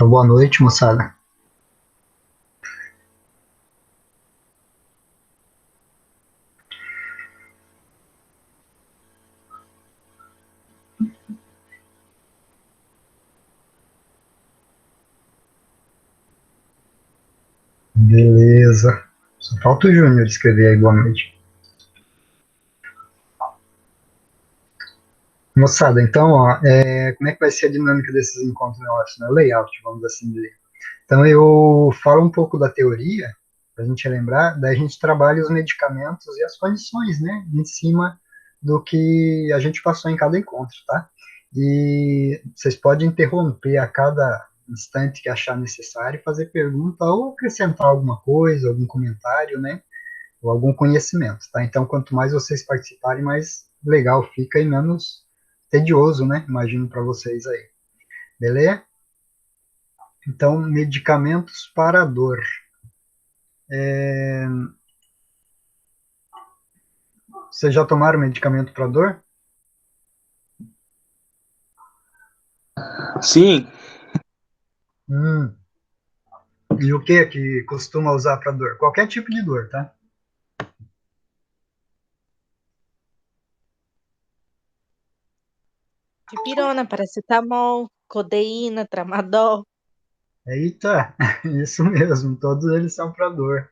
Então, boa noite, moçada. Beleza. Só falta o Júnior escrever aí, boa noite. Moçada, então, ó, como é que vai ser a dinâmica desses encontros nossos, né? O layout, vamos assim dizer. Então, eu falo um pouco da teoria, para a gente lembrar, daí a gente trabalha os medicamentos e as condições, né, em cima do que a gente passou em cada encontro, tá? E vocês podem interromper a cada instante que achar necessário, fazer pergunta ou acrescentar alguma coisa, algum comentário, né? Ou algum conhecimento, tá? Então, quanto mais vocês participarem, mais legal fica e menos tedioso, né? Imagino para vocês aí. Beleza? Então, medicamentos para dor. Vocês já tomaram medicamento para dor? Sim, Hum. E o que é que costuma usar para dor? Qualquer tipo de dor, tá? Dipirona, paracetamol, codeína, tramadol. Eita, isso mesmo, todos eles são para dor.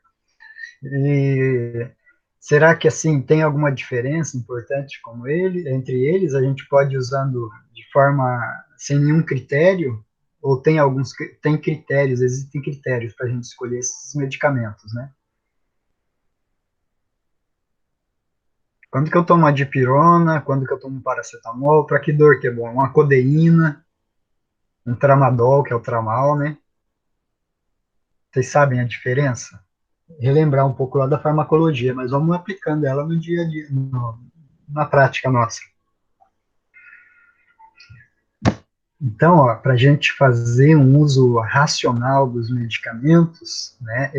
E será que assim tem alguma diferença importante como ele, entre eles? A gente pode ir usando de forma sem nenhum critério? Ou tem alguns tem critérios, existem critérios para a gente escolher esses medicamentos, né? Quando que eu tomo uma dipirona? Quando que eu tomo um paracetamol? Para que dor que é bom? Uma codeína, um tramadol, que é o tramal, né? Vocês sabem a diferença? Relembrar um pouco lá da farmacologia, mas vamos aplicando ela no dia a dia, na prática nossa. Então, para a gente fazer um uso racional dos medicamentos, né,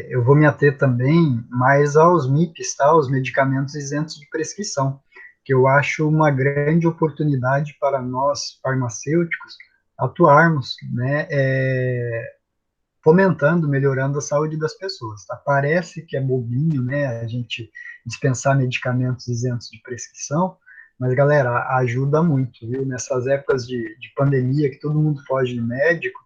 eu vou me ater também mais aos MIPs, tá, os medicamentos isentos de prescrição, que eu acho uma grande oportunidade para nós farmacêuticos atuarmos, né, fomentando, melhorando a saúde das pessoas. Tá? Parece que é bobinho, né, a gente dispensar medicamentos isentos de prescrição, mas, galera, ajuda muito, viu? Nessas épocas de pandemia, que todo mundo foge de médico,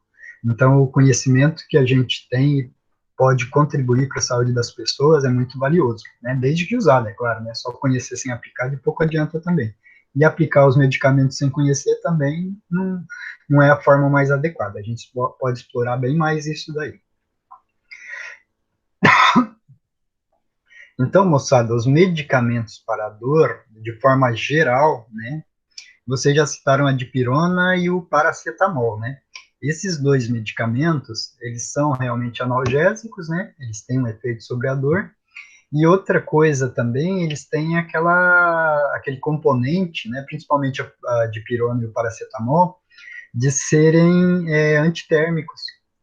então o conhecimento que a gente tem pode contribuir para a saúde das pessoas é muito valioso, né? Desde que usado, é claro, né? Só conhecer sem aplicar de pouco adianta também. E aplicar os medicamentos sem conhecer também não é a forma mais adequada. A gente pode explorar bem mais isso daí. Então, moçada, os medicamentos para a dor, de forma geral, né? Vocês já citaram a dipirona e o paracetamol, né? Esses dois medicamentos, eles são realmente analgésicos, né? Eles têm um efeito sobre a dor. E outra coisa também, eles têm aquele componente, né? Principalmente a dipirona e o paracetamol, de serem antitérmicos,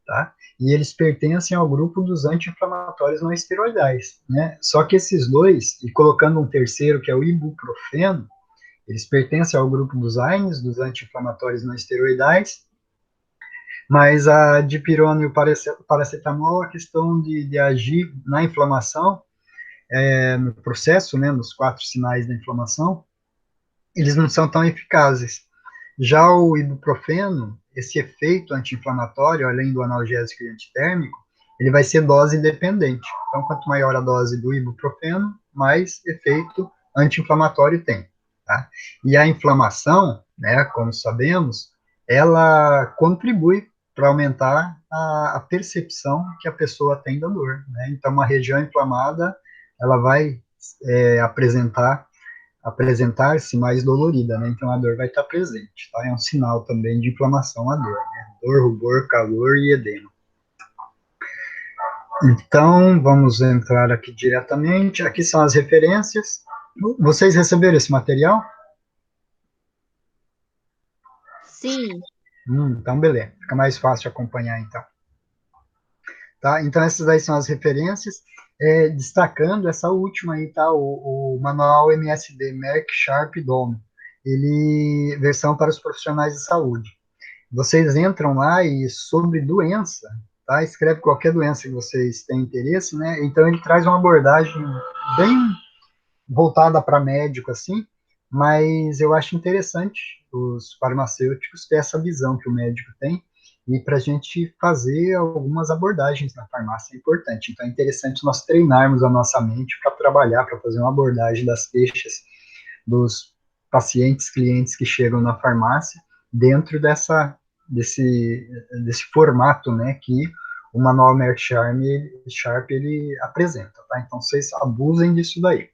tá? E eles pertencem ao grupo dos anti-inflamatórios não esteroidais, né? Só que esses dois, e colocando um terceiro, que é o ibuprofeno, eles pertencem ao grupo dos AINES, dos anti-inflamatórios não esteroidais, mas a dipirona e o paracetamol, a questão de agir na inflamação, no processo, né, nos 4 sinais da inflamação, eles não são tão eficazes. Já o ibuprofeno, esse efeito anti-inflamatório, além do analgésico e antitérmico, ele vai ser dose dependente. Então, quanto maior a dose do ibuprofeno, mais efeito anti-inflamatório tem. Tá? E a inflamação, né, como sabemos, ela contribui para aumentar a percepção que a pessoa tem da dor. Né? Então, uma região inflamada, ela vai apresentar-se mais dolorida, né? Então a dor vai estar presente, tá? É um sinal também de inflamação a dor, né? Dor, rubor, calor e edema. Então, vamos entrar aqui diretamente. Aqui são as referências. Vocês receberam esse material? Sim, Então, beleza. Fica mais fácil acompanhar, então. Tá? Então, essas aí são as referências. Destacando essa última aí, tá? O manual MSD, Merck Sharp Dome. Ele, versão para os profissionais de saúde. vocês entram lá e sobre doença, tá? Escreve qualquer doença que vocês têm interesse, né? Então ele traz uma abordagem bem voltada para médico, assim, mas eu acho interessante os farmacêuticos ter essa visão que o médico tem, e para a gente fazer algumas abordagens na farmácia é importante. Então é interessante nós treinarmos a nossa mente para trabalhar, para fazer uma abordagem das queixas dos pacientes, clientes que chegam na farmácia, dentro desse formato, né, que o Manual Merck Sharp ele apresenta, tá? Então vocês abusem disso daí.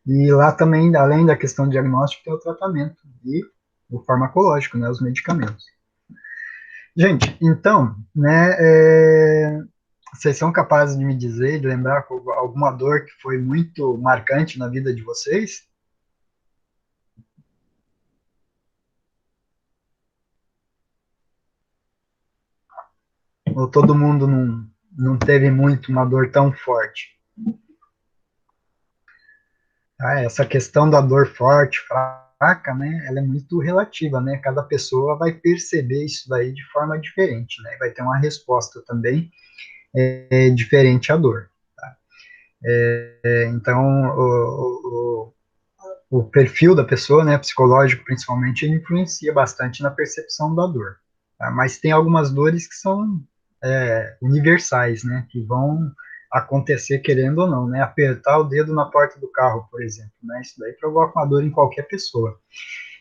E lá também, além da questão diagnóstica, tem o tratamento e o farmacológico, né, os medicamentos. Gente, então, né, vocês são capazes de me dizer, de lembrar alguma dor que foi muito marcante na vida de vocês? Ou todo mundo não teve muito uma dor tão forte? Ah, essa questão da dor forte, fraca, né, ela é muito relativa, né? Cada pessoa vai perceber isso daí de forma diferente, né? Vai ter uma resposta também diferente à dor. Tá? Então, o perfil da pessoa, né, psicológico principalmente, ele influencia bastante na percepção da dor. Tá? Mas tem algumas dores que são universais, né, que vão acontecer querendo ou não, né, apertar o dedo na porta do carro, por exemplo, né, isso daí provoca uma dor em qualquer pessoa.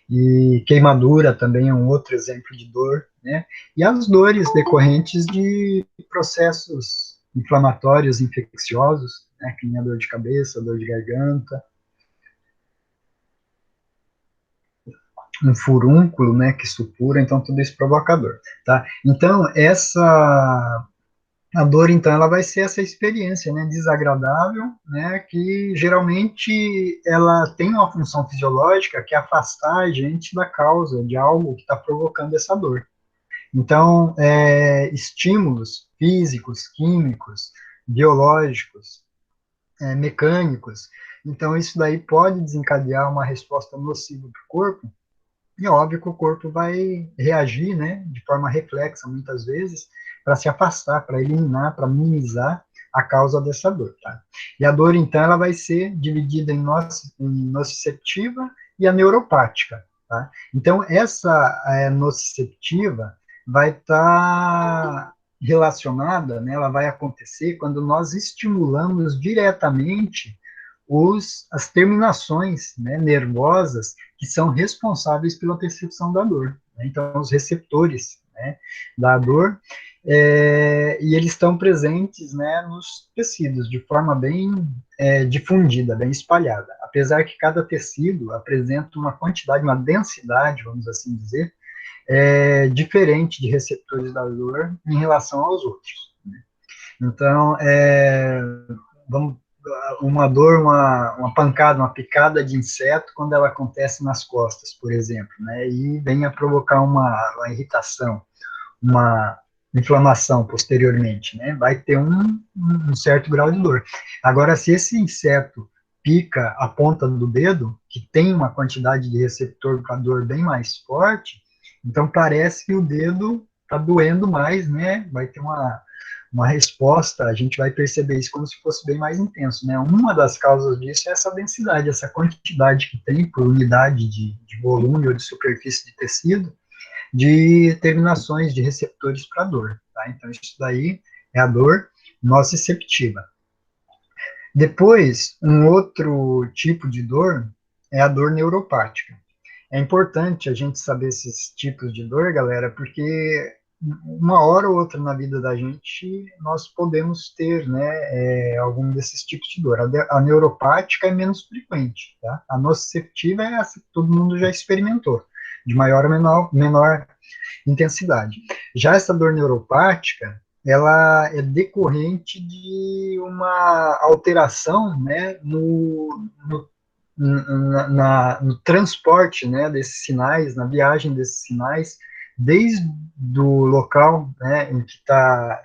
E queimadura também é um outro exemplo de dor, né, e as dores decorrentes de processos inflamatórios, infecciosos, né, que nem a dor de cabeça, dor de garganta, um furúnculo, né, que supura, então tudo isso provocador, tá? Então, a dor, então, ela vai ser essa experiência, né, desagradável, né, que geralmente ela tem uma função fisiológica que é afastar a gente da causa de algo que está provocando essa dor. Então, estímulos físicos, químicos, biológicos, mecânicos, então isso daí pode desencadear uma resposta nociva para o corpo. E é óbvio que o corpo vai reagir, né, de forma reflexa, muitas vezes, para se afastar, para eliminar, para minimizar a causa dessa dor, tá? E a dor, então, ela vai ser dividida em nociceptiva e a neuropática, tá? Então, essa nociceptiva vai estar relacionada, né, ela vai acontecer quando nós estimulamos diretamente as terminações, né, nervosas que são responsáveis pela percepção da dor. Né? Então, os receptores, né, da dor, e eles estão presentes, né, nos tecidos de forma bem difundida, bem espalhada. Apesar que cada tecido apresenta uma quantidade, uma densidade, vamos assim dizer, diferente de receptores da dor em relação aos outros. Né? Então, vamos uma dor, uma pancada, uma picada de inseto quando ela acontece nas costas, por exemplo, né, e vem a provocar uma irritação, uma inflamação posteriormente, né, vai ter um certo grau de dor. Agora, se esse inseto pica a ponta do dedo, que tem uma quantidade de receptor para dor bem mais forte, então parece que o dedo está doendo mais, né, vai ter uma resposta, a gente vai perceber isso como se fosse bem mais intenso, né? Uma das causas disso é essa densidade, essa quantidade que tem por unidade de volume ou de superfície de tecido, de terminações de receptores para dor, tá? Então, isso daí é a dor nociceptiva. Depois, um outro tipo de dor é a dor neuropática. É importante a gente saber esses tipos de dor, galera, porque uma hora ou outra na vida da gente nós podemos ter, né, algum desses tipos de dor. A neuropática é menos frequente, tá? A nociceptiva é essa que todo mundo já experimentou, de maior ou menor intensidade. Já essa dor neuropática, ela é decorrente de uma alteração, né, no transporte, né, desses sinais, na viagem desses sinais, desde o local, né, em que está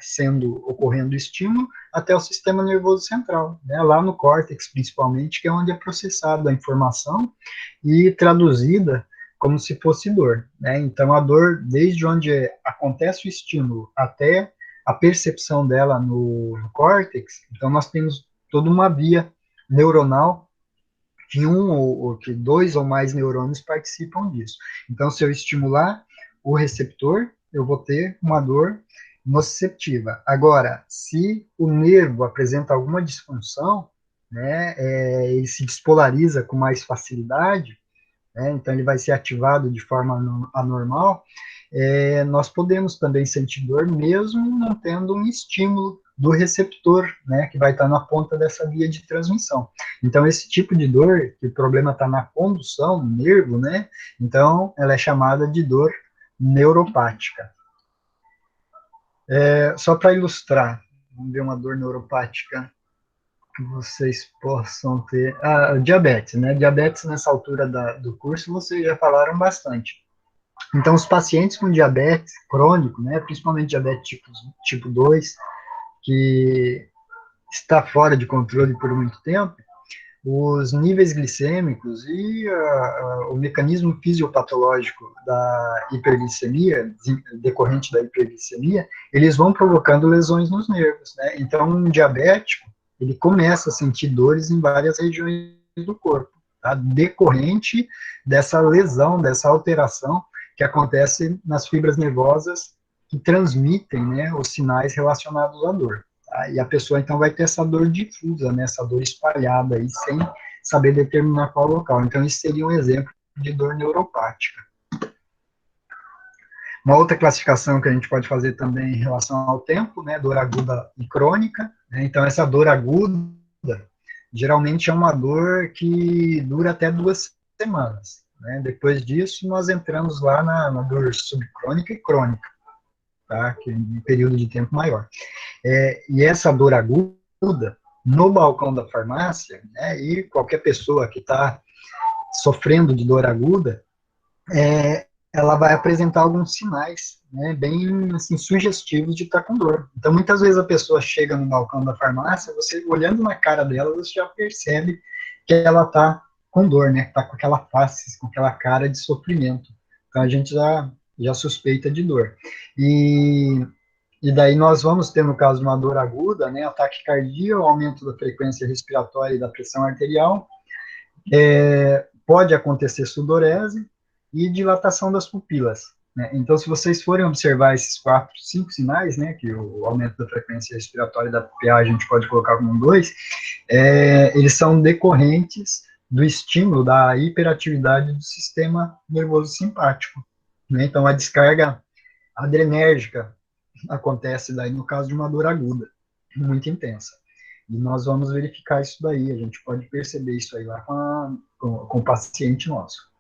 ocorrendo o estímulo até o sistema nervoso central, né, lá no córtex principalmente, que é onde é processada a informação e traduzida como se fosse dor, né? Então, a dor, desde onde acontece o estímulo até a percepção dela no córtex, então nós temos toda uma via neuronal que ou que dois ou mais neurônios participam disso. Então, se eu estimular o receptor, eu vou ter uma dor nociceptiva. Agora, se o nervo apresenta alguma disfunção, né, ele se despolariza com mais facilidade, né, então ele vai ser ativado de forma anormal, nós podemos também sentir dor mesmo não tendo um estímulo do receptor, né, que vai estar na ponta dessa via de transmissão. Então, esse tipo de dor, que o problema está na condução, no nervo, né, então ela é chamada de dor neuropática. Só para ilustrar, vamos ver uma dor neuropática que vocês possam ter. Diabetes, né? Diabetes, nessa altura do curso, vocês já falaram bastante. Então, os pacientes com diabetes crônico, né, principalmente diabetes tipo 2, que está fora de controle por muito tempo, os níveis glicêmicos e o mecanismo fisiopatológico da hiperglicemia, decorrente da hiperglicemia, eles vão provocando lesões nos nervos, né? Então, um diabético, ele começa a sentir dores em várias regiões do corpo, tá? Decorrente dessa lesão, dessa alteração que acontece nas fibras nervosas que transmitem, né, os sinais relacionados à dor. Tá? E a pessoa, então, vai ter essa dor difusa, né, essa dor espalhada, aí, sem saber determinar qual local. Então, isso seria um exemplo de dor neuropática. Uma outra classificação que a gente pode fazer também em relação ao tempo, né, dor aguda e crônica, né, então essa dor aguda, geralmente é uma dor que dura até 2 semanas, né, depois disso nós entramos lá na dor subcrônica e crônica, tá, que é um período de tempo maior. E essa dor aguda, no balcão da farmácia, né, e qualquer pessoa que está sofrendo de dor aguda, ela vai apresentar alguns sinais, né, bem assim, sugestivos de estar com dor. Então, muitas vezes a pessoa chega no balcão da farmácia, você olhando na cara dela, você já percebe que ela está com dor, né, está com aquela face, com aquela cara de sofrimento. Então, a gente já suspeita de dor. E daí nós vamos ter, no caso de uma dor aguda, né, ataque cardíaco, aumento da frequência respiratória e da pressão arterial, pode acontecer sudorese e dilatação das pupilas, né? Então, se vocês forem observar esses 4, 5 sinais, né, que o aumento da frequência respiratória e da PA a gente pode colocar como 2, eles são decorrentes do estímulo da hiperatividade do sistema nervoso simpático, né? Então, a descarga adrenérgica acontece daí no caso de uma dor aguda, muito intensa. E nós vamos verificar isso daí, a gente pode perceber isso aí lá com o paciente nosso.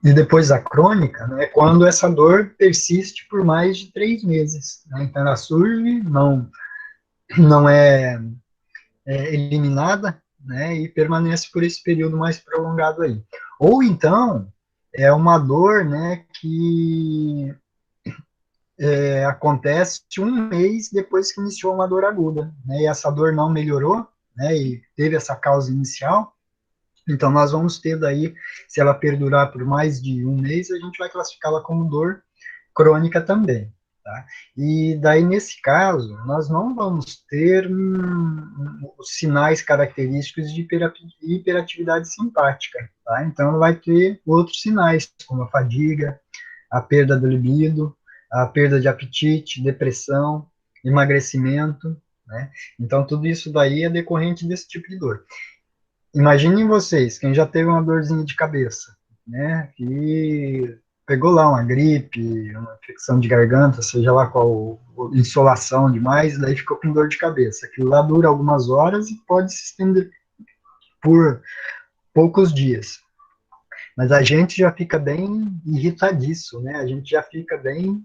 Depois da crônica, né, quando essa dor persiste por mais de 3 meses. Né, então, ela surge, não é eliminada, né, e permanece por esse período mais prolongado aí. Ou então, é uma dor, né, que acontece 1 mês depois que iniciou uma dor aguda, né, e essa dor não melhorou, né, e teve essa causa inicial. Então, nós vamos ter daí, se ela perdurar por mais de 1 mês, a gente vai classificá-la como dor crônica também. Tá? E daí, nesse caso, nós não vamos ter os sinais característicos de hiperatividade simpática. Tá? Então, ela vai ter outros sinais, como a fadiga, a perda do libido, a perda de apetite, depressão, emagrecimento. Né? Então, tudo isso daí é decorrente desse tipo de dor. Imaginem vocês, quem já teve uma dorzinha de cabeça, né, que pegou lá uma gripe, uma infecção de garganta, seja lá qual, insolação demais, e daí ficou com dor de cabeça. Aquilo lá dura algumas horas e pode se estender por poucos dias. Mas a gente já fica bem irritadiço, né, a gente já fica bem,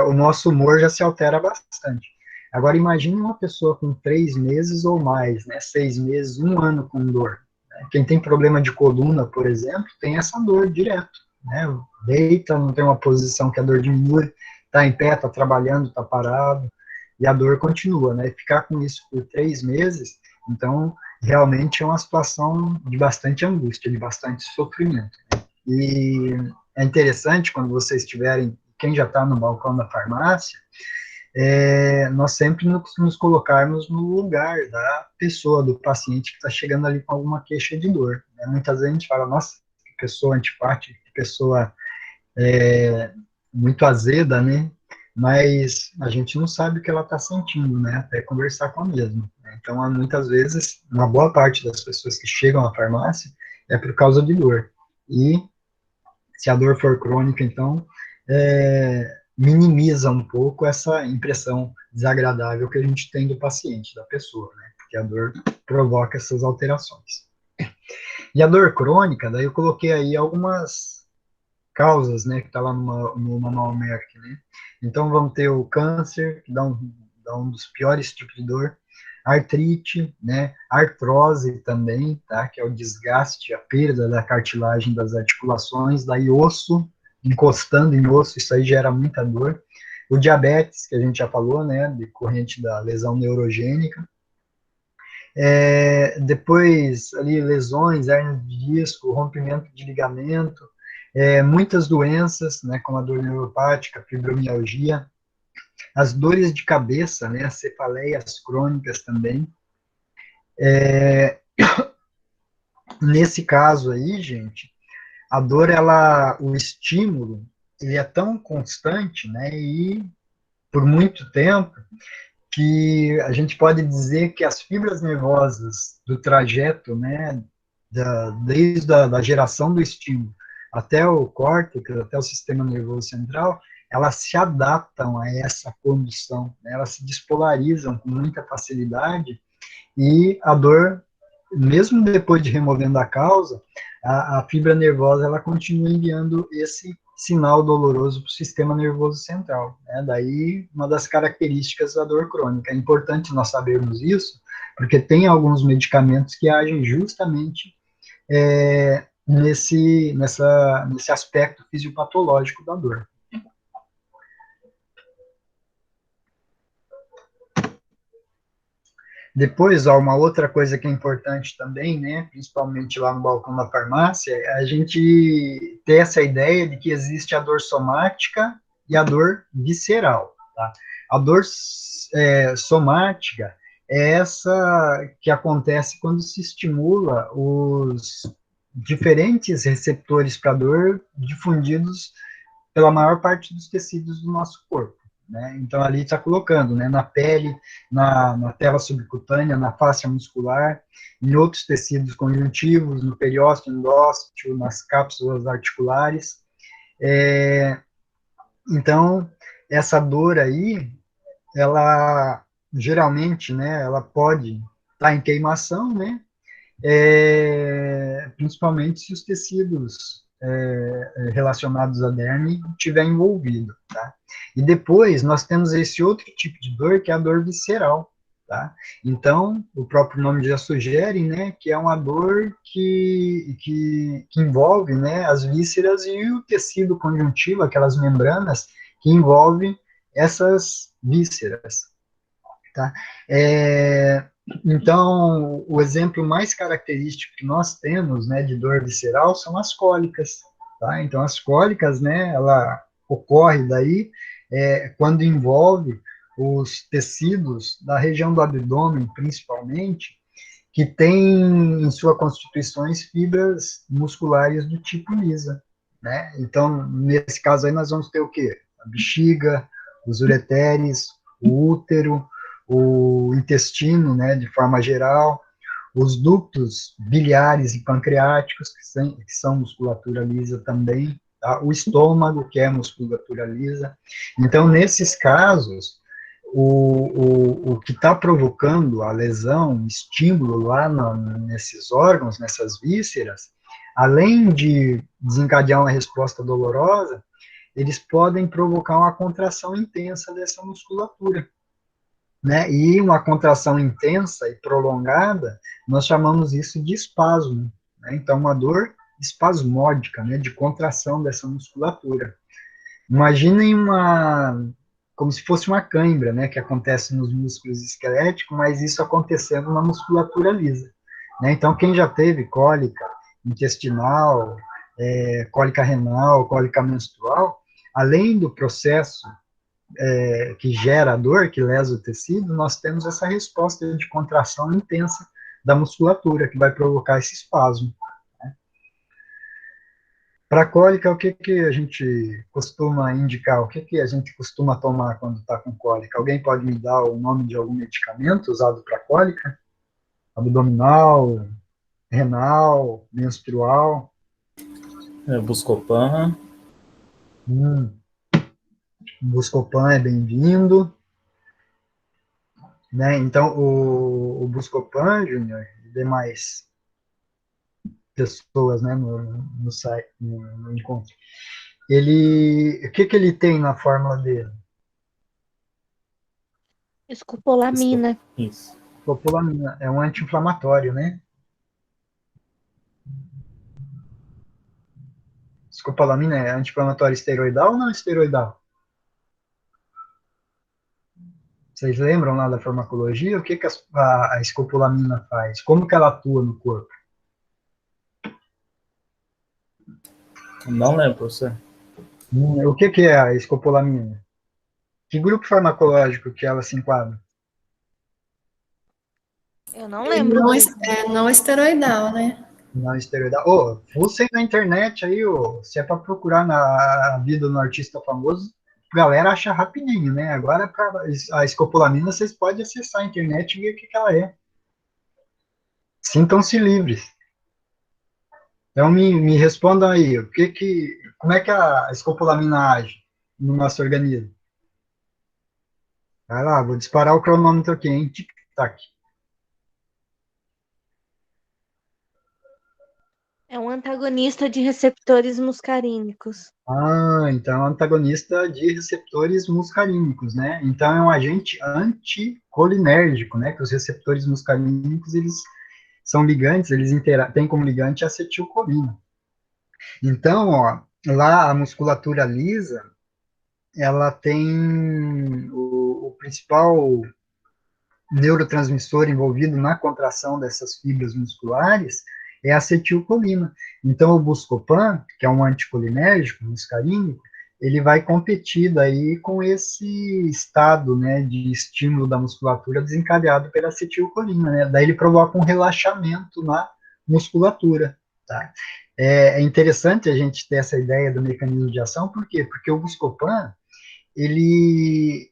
o nosso humor já se altera bastante. Agora, imagine uma pessoa com 3 meses ou mais, né, 6 meses, 1 ano com dor. Né? Quem tem problema de coluna, por exemplo, tem essa dor direto. Né? Deita, não tem uma posição que a dor diminui, está em pé, está trabalhando, está parado. e a dor continua, né? Ficar com isso por 3 meses, então, realmente é uma situação de bastante angústia, de bastante sofrimento. E é interessante quando vocês estiverem, quem já está no balcão da farmácia, nós sempre nos colocarmos no lugar da pessoa, do paciente que está chegando ali com alguma queixa de dor. Né? Muitas vezes a gente fala, nossa, que pessoa antipática, que pessoa muito azeda, né? Mas a gente não sabe o que ela está sentindo, né? Até conversar com a mesma. Né? Então, muitas vezes, uma boa parte das pessoas que chegam à farmácia é por causa de dor. E se a dor for crônica, então, minimiza um pouco essa impressão desagradável que a gente tem do paciente, da pessoa, né? Porque a dor provoca essas alterações. E a dor crônica, daí eu coloquei aí algumas causas, né, que está lá no Manual Merck, né? Então, vamos ter o câncer, que dá um dos piores tipos de dor, artrite, né, artrose também, tá, que é o desgaste, a perda da cartilagem das articulações, daí osso, encostando em osso, isso aí gera muita dor. O diabetes, que a gente já falou, né, decorrente da lesão neurogênica. Depois, ali, lesões, hernia de disco, rompimento de ligamento, muitas doenças, né, como a dor neuropática, fibromialgia, as dores de cabeça, né, as cefaleias crônicas também. Nesse caso aí, gente, a dor, o estímulo, ele é tão constante, né, e por muito tempo, que a gente pode dizer que as fibras nervosas do trajeto, né, desde a geração do estímulo até o córtex, até o sistema nervoso central, elas se adaptam a essa condução, né, elas se despolarizam com muita facilidade e a dor, mesmo depois de removendo a causa, a fibra nervosa ela continua enviando esse sinal doloroso para o sistema nervoso central. Né? Daí, uma das características da dor crônica. É importante nós sabermos isso, porque tem alguns medicamentos que agem justamente nesse aspecto fisiopatológico da dor. Depois, ó, uma outra coisa que é importante também, né, principalmente lá no balcão da farmácia, é a gente ter essa ideia de que existe a dor somática e a dor visceral. Tá? A dor somática é essa que acontece quando se estimula os diferentes receptores para dor difundidos pela maior parte dos tecidos do nosso corpo. Né? Então, ali está colocando, né, na pele, na tela subcutânea, na fáscia muscular, em outros tecidos conjuntivos, no periósteo, endósteo, nas cápsulas articulares. Então, essa dor aí, ela geralmente, né, ela pode estar em queimação, né, principalmente se os tecidos relacionados à derme estiver envolvido, tá? E depois nós temos esse outro tipo de dor, que é a dor visceral, tá? Então, o próprio nome já sugere, né, que é uma dor que envolve, né, as vísceras e o tecido conjuntivo, aquelas membranas que envolvem essas vísceras, tá? Então, o exemplo mais característico que nós temos, né, de dor visceral são as cólicas, tá? Então, as cólicas, né, ela ocorre daí quando envolve os tecidos da região do abdômen, principalmente, que tem em sua constituição fibras musculares do tipo lisa, né? Então, nesse caso aí, nós vamos ter o quê? A bexiga, os ureteres, o útero, o intestino, né, de forma geral, os ductos biliares e pancreáticos, que são musculatura lisa também, tá? O estômago, que é musculatura lisa. Então, nesses casos, o que está provocando a lesão, o estímulo lá nesses órgãos, nessas vísceras, além de desencadear uma resposta dolorosa, eles podem provocar uma contração intensa dessa musculatura. Né? E uma contração intensa e prolongada, nós chamamos isso de espasmo. Né? Então, uma dor espasmódica, né? De contração dessa musculatura. Imaginem como se fosse uma cãibra, né, que acontece nos músculos esqueléticos, mas isso acontecendo na musculatura lisa. Né? Então, quem já teve cólica intestinal, cólica renal, cólica menstrual, além do processo que gera a dor, que lesa o tecido, nós temos essa resposta de contração intensa da musculatura, que vai provocar esse espasmo. Para cólica, o que, que a gente costuma indicar? O que, que a gente costuma tomar quando está com cólica? Alguém pode me dar o nome de algum medicamento usado para cólica? Abdominal, renal, menstrual? Buscopan. Buscopan é bem-vindo. Né? Então, o Buscopan, Júnior, e demais pessoas, né, no site, no encontro, o que, que ele tem na fórmula dele? Escopolamina. Isso. Escopolamina, é um anti-inflamatório, né? Escopolamina é anti-inflamatório esteroidal ou não esteroidal? Vocês lembram lá da farmacologia? O que, que a escopolamina faz? Como que ela atua no corpo? Não lembro, professor. O que, que é a escopolamina? Que grupo farmacológico que ela se enquadra? Eu não lembro desse. Não esteroidal, né? Não esteroidal. Ô, fucem na internet aí, ô, se é para procurar na vida do artista famoso, a galera acha rapidinho, né? Agora, a escopolamina, vocês podem acessar a internet e ver o que, que ela é. Sintam-se livres. Então, me respondam aí, como é que a escopolamina age no nosso organismo? Vai lá, vou disparar o cronômetro aqui, hein? Tic-tac. É um antagonista de receptores muscarínicos. Ah, então é um antagonista de receptores muscarínicos, né? Então é um agente anticolinérgico, né? Que os receptores muscarínicos, eles são ligantes, eles têm como ligante a acetilcolina. Então, ó, lá a musculatura lisa, ela tem o principal neurotransmissor envolvido na contração dessas fibras musculares é a acetilcolina. Então, o Buscopan, que é um anticolinérgico, muscarínico, ele vai competir daí com esse estado, né, de estímulo da musculatura desencadeado pela acetilcolina, né? Daí ele provoca um relaxamento na musculatura, tá? É interessante a gente ter essa ideia do mecanismo de ação, por quê? Porque o Buscopan, ele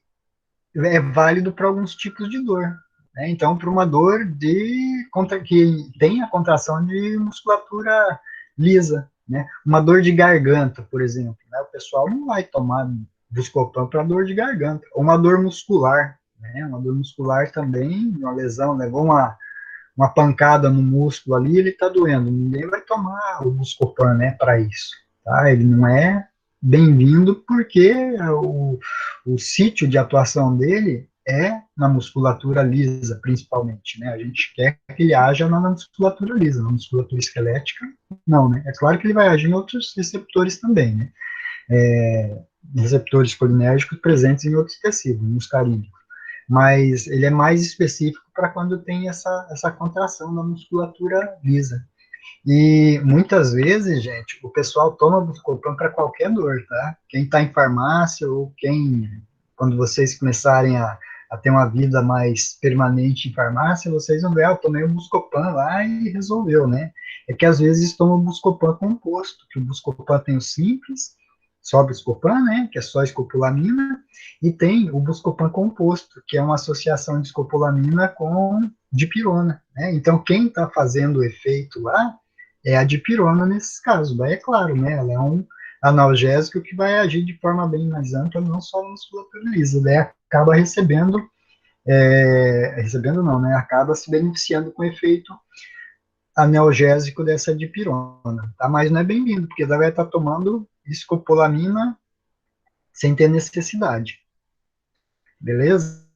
é válido para alguns tipos de dor. Né? Então, para uma dor que tem a contração de musculatura lisa, né? Uma dor de garganta, por exemplo, né? O pessoal não vai tomar Buscopan para dor de garganta. Ou uma dor muscular, né? Uma dor muscular também, uma lesão, levou uma pancada no músculo ali, ele está doendo. Ninguém vai tomar o Buscopan, né, para isso. Tá? Ele não é bem-vindo porque o sítio de atuação dele é na musculatura lisa, principalmente, né? A gente quer que ele haja na musculatura lisa, na musculatura esquelética, não, né? É claro que ele vai agir em outros receptores também, né? Receptores colinérgicos presentes em outros tecidos, muscarínicos. Mas ele é mais específico para quando tem essa contração da musculatura lisa. E muitas vezes, gente, o pessoal toma Buscopan para qualquer dor, tá? Quem está em farmácia ou quando vocês começarem a ter uma vida mais permanente em farmácia, vocês vão ver, eu tomei um Buscopan lá e resolveu, né? É que às vezes tomam Buscopan composto, que o Buscopan tem o simples, só Buscopan, né? Que é só escopolamina, e tem o Buscopan composto, que é uma associação de escopolamina com dipirona, né? Então, quem está fazendo o efeito lá é a dipirona nesses casos. Daí é claro, né? Ela é um analgésico que vai agir de forma bem mais ampla, não só na musculatura lisa. Daí acaba recebendo não, né? Acaba se beneficiando com o efeito analgésico dessa dipirona, tá? Mas não é bem-vindo, porque daí vai estar tomando escopolamina sem ter necessidade. Beleza?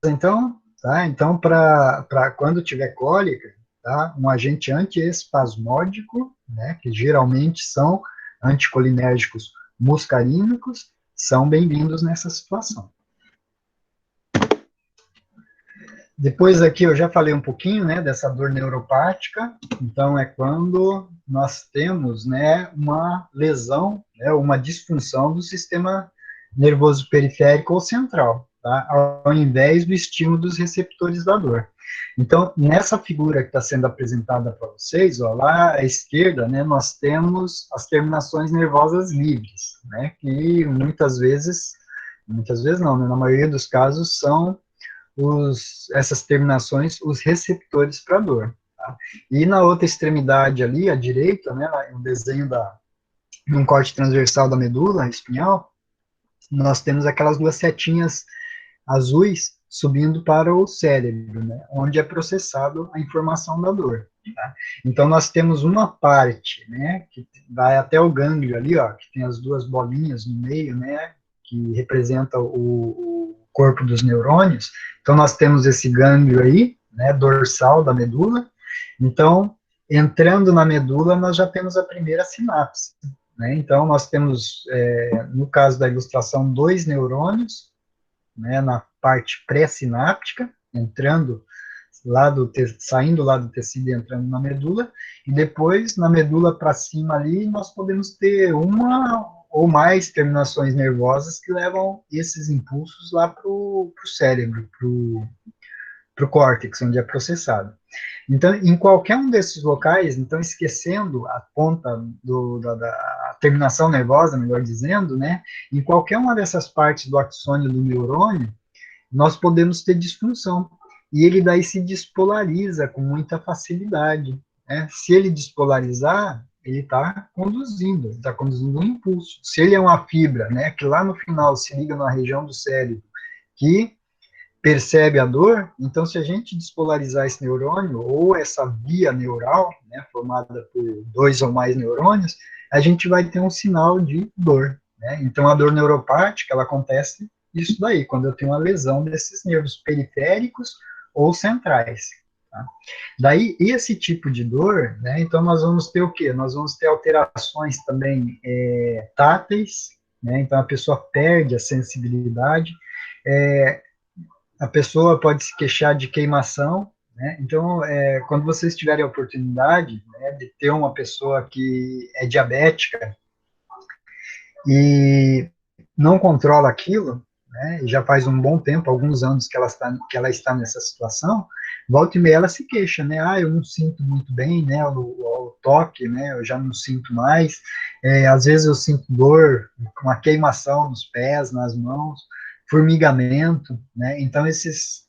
Então, tá? Então, para quando tiver cólica, tá? Um agente antiespasmódico, né? Que geralmente são anticolinérgicos muscarínicos, são bem-vindos nessa situação. Depois aqui eu já falei um pouquinho, né, dessa dor neuropática. Então é quando nós temos, né, uma lesão, né, uma disfunção do sistema nervoso periférico ou central, tá? Ao invés do estímulo dos receptores da dor. Então, nessa figura que está sendo apresentada para vocês, ó, lá à esquerda, né, nós temos as terminações nervosas livres, né, que muitas vezes não, né, na maioria dos casos são essas terminações, os receptores para dor. Tá? E na outra extremidade ali, à direita, né, o desenho de um corte transversal da medula espinhal, nós temos aquelas duas setinhas azuis subindo para o cérebro, né, onde é processado a informação da dor. Tá? Então, nós temos uma parte, né, que vai até o gânglio ali, ó, que tem as duas bolinhas no meio, né, que representa o corpo dos neurônios. Então, nós temos esse gânglio aí, né, dorsal da medula. Então, entrando na medula, nós já temos a primeira sinapse. Né? Então, nós temos, no caso da ilustração, 2 neurônios, né, na parte pré-sináptica, entrando saindo lá do tecido e entrando na medula, e depois, na medula para cima ali, nós podemos ter uma ou mais terminações nervosas que levam esses impulsos lá para o cérebro, para o córtex, onde é processado. Então, em qualquer um desses locais, então, esquecendo a ponta da terminação nervosa, melhor dizendo, né, em qualquer uma dessas partes do axônio do neurônio, nós podemos ter disfunção. E ele daí se despolariza com muita facilidade. Né? Se ele despolarizar, ele está conduzindo um impulso. Se ele é uma fibra, né, que lá no final se liga na região do cérebro, que percebe a dor, então se a gente despolarizar esse neurônio, ou essa via neural, né, formada por 2 ou mais neurônios, a gente vai ter um sinal de dor. Né? Então a dor neuropática, ela acontece isso daí, quando eu tenho uma lesão desses nervos periféricos ou centrais. Tá? Daí, esse tipo de dor, né, então nós vamos ter o quê? Nós vamos ter alterações também táteis, né, então a pessoa perde a sensibilidade, a pessoa pode se queixar de queimação, né, então quando vocês tiverem a oportunidade, né, de ter uma pessoa que é diabética e não controla aquilo, né, e já faz um bom tempo, alguns anos que ela está nessa situação, volta e meia ela se queixa, né, eu não sinto muito bem, né, o toque, né, eu já não sinto mais, às vezes eu sinto dor, uma queimação nos pés, nas mãos, formigamento, né, então esses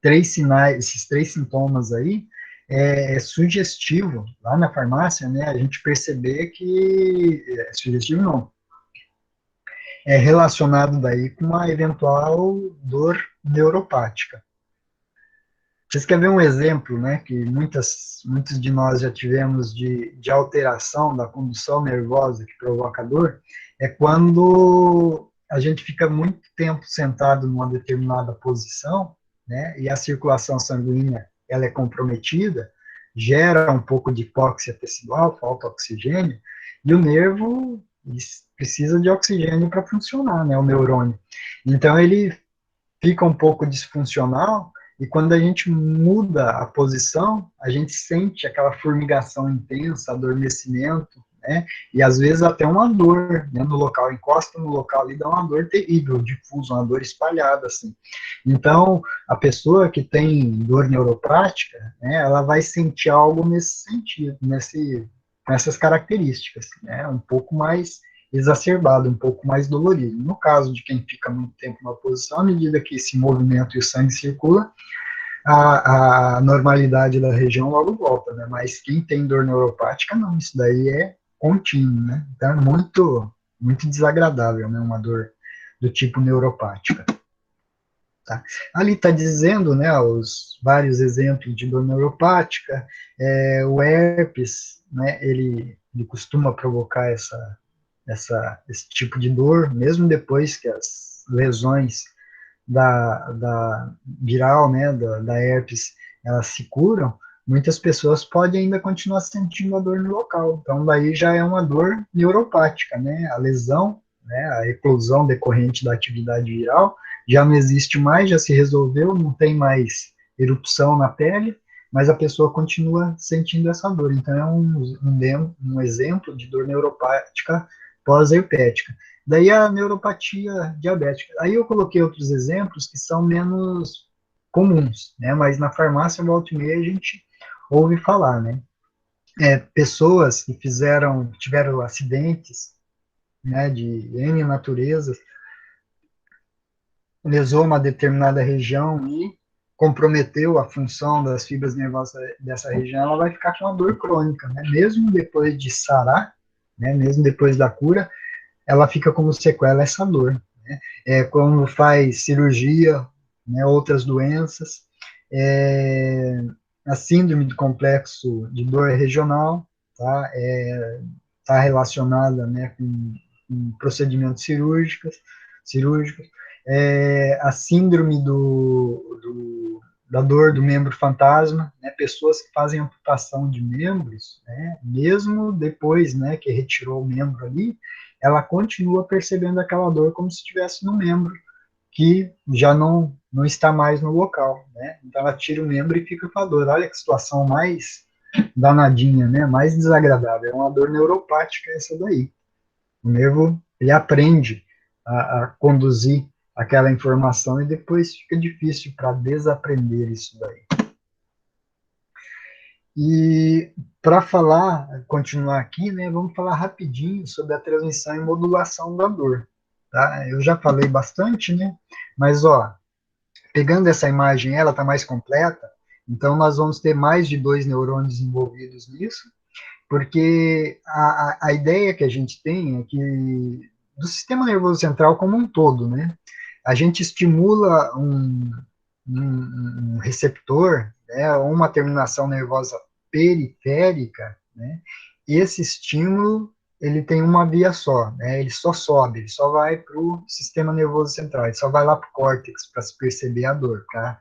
3 sinais, esses 3 sintomas aí, é sugestivo, lá na farmácia, né, a gente perceber que, sugestivo não, é relacionado daí com uma eventual dor neuropática. Vocês querem ver um exemplo, né, que muitos de nós já tivemos de alteração da condução nervosa que provoca dor, é quando a gente fica muito tempo sentado numa determinada posição, né, e a circulação sanguínea ela é comprometida, gera um pouco de hipóxia tecidual, falta oxigênio, e o nervo precisa de oxigênio para funcionar, né, o neurônio. Então, ele fica um pouco disfuncional, e quando a gente muda a posição, a gente sente aquela formigação intensa, adormecimento, né, e às vezes até uma dor, né, no local, encosta no local ali, dá uma dor terrível, difusa, uma dor espalhada, assim. Então, a pessoa que tem dor neuropática, né, ela vai sentir algo nesse sentido, com essas características, né, um pouco mais exacerbado, um pouco mais dolorido. No caso de quem fica muito tempo numa posição, à medida que esse movimento e o sangue circula, a normalidade da região logo volta, né? Mas quem tem dor neuropática, não, isso daí é contínuo, né? Então é muito, muito desagradável, né? Uma dor do tipo neuropática. Tá? Ali está dizendo, né, os vários exemplos de dor neuropática, o herpes, né, ele costuma provocar esse tipo de dor, mesmo depois que as lesões da viral, né, da herpes, elas se curam, muitas pessoas podem ainda continuar sentindo a dor no local. Então, daí já é uma dor neuropática, né, a lesão, né, a eclosão decorrente da atividade viral, já não existe mais, já se resolveu, não tem mais erupção na pele, mas a pessoa continua sentindo essa dor. Então, é um exemplo de dor neuropática pós-herpética. Daí a neuropatia diabética. Aí eu coloquei outros exemplos que são menos comuns, né? Mas na farmácia, volta e meia, a gente ouve falar, né? Pessoas que tiveram acidentes, né, de N naturezas, lesou uma determinada região e comprometeu a função das fibras nervosas dessa região, ela vai ficar com uma dor crônica, né? Mesmo depois de sarar, né, mesmo depois da cura, ela fica como sequela essa dor. Né? Quando faz cirurgia, né, outras doenças, a síndrome do complexo de dor regional, tá? Tá relacionada, né, com procedimentos cirúrgicos, a síndrome da dor do membro fantasma, né, pessoas que fazem amputação de membros, né, mesmo depois, né, que retirou o membro ali, ela continua percebendo aquela dor como se estivesse no membro, que já não está mais no local, né, então ela tira o membro e fica com a dor. Olha que situação mais danadinha, né, mais desagradável, é uma dor neuropática essa daí. O nervo, ele aprende a conduzir aquela informação e depois fica difícil para desaprender isso daí. E para continuar aqui, né, vamos falar rapidinho sobre a transmissão e modulação da dor. Tá? Eu já falei bastante, né, mas ó, pegando essa imagem, ela está mais completa, então nós vamos ter mais de 2 neurônios envolvidos nisso, porque a ideia que a gente tem é que do sistema nervoso central como um todo, né, a gente estimula um receptor, né, ou uma terminação nervosa periférica, né, e esse estímulo ele tem uma via só, né, ele só sobe, ele só vai para o sistema nervoso central, ele só vai lá para o córtex para se perceber a dor, para